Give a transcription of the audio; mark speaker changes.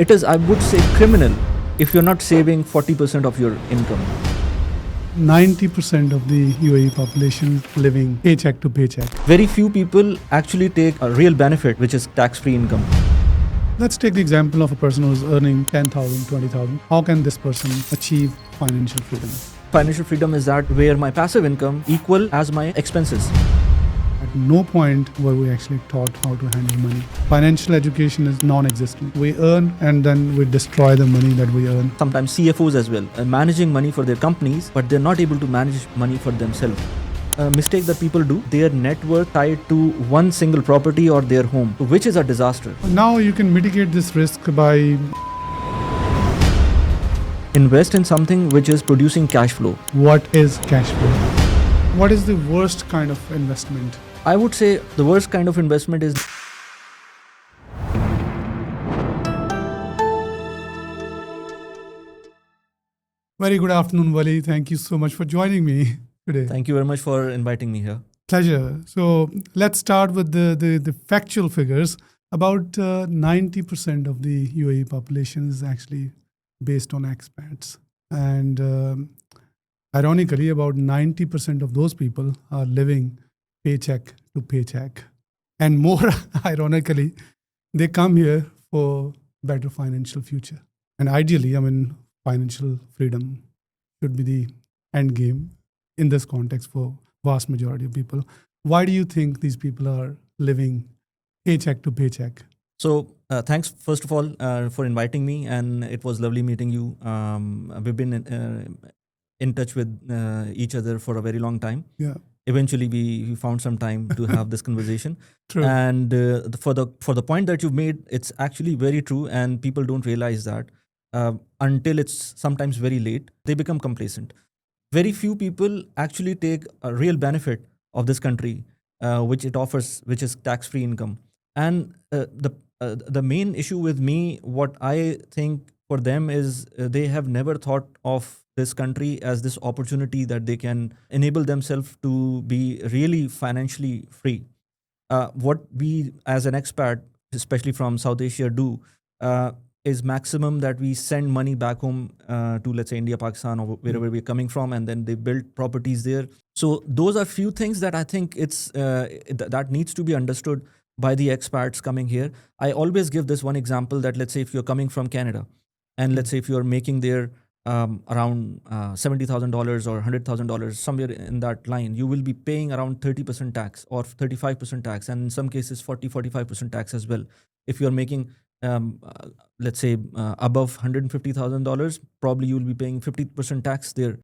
Speaker 1: It is, I would say, criminal if you're not saving 40% of your income.
Speaker 2: 90% of the UAE population living paycheck to paycheck.
Speaker 1: Very few people actually take a real benefit, which is tax-free income.
Speaker 2: Let's take the example of a person who's earning 10,000, 20,000. How can this person achieve financial freedom?
Speaker 1: Financial freedom is that where my passive income equal as my expenses.
Speaker 2: At no point were we actually taught how to handle money. Financial education is non-existent. We earn and then we destroy the money that we earn.
Speaker 1: Sometimes CFOs as well, managing money for their companies, but they're not able to manage money for themselves. A mistake that people do, their net worth tied to one single property or their home, which is a disaster.
Speaker 2: Now you can mitigate this risk by
Speaker 1: Invest in something which is producing cash flow.
Speaker 2: what is cash flow? What is the worst kind of investment?
Speaker 1: I would say the worst kind of investment is
Speaker 2: Very good afternoon, Wali. Thank you so much for joining me today.
Speaker 1: Thank you very much for inviting me here.
Speaker 2: Pleasure. So let's start with the factual figures. About 90% of the UAE population is actually based on expats. And ironically, about 90% of those people are living paycheck to paycheck. And more ironically, they come here for better financial future. And ideally, financial freedom should be the end game in this context for vast majority of people. Why do you think these people are living paycheck to paycheck?
Speaker 1: So thanks, first of all, for inviting me, and it was lovely meeting you. We've been in touch with each other for a very long time.
Speaker 2: Yeah,
Speaker 1: Eventually, we found some time to have this conversation.
Speaker 2: true.
Speaker 1: And for the point that you've made, it's actually very true, and people don't realize that until it's sometimes very late, they become complacent. Very few people actually take a real benefit of this country, which it offers, which is tax-free income. And the main issue with me, what I think for them is they have never thought of this country as this opportunity that they can enable themselves to be really financially free. What we as an expat, especially from South Asia, do is maximum that we send money back home to, let's say, India, Pakistan, or wherever we're coming from, and then they build properties there. So those are few things that I think that needs to be understood by the expats coming here. I always give this one example that, let's say, if you're coming from Canada, and let's say if you're making there around $70,000 or $100,000, somewhere in that line, you will be paying around 30% tax or 35% tax, and in some cases 45% tax as well. If you're making let's say above $150,000, probably you will be paying 50% tax there.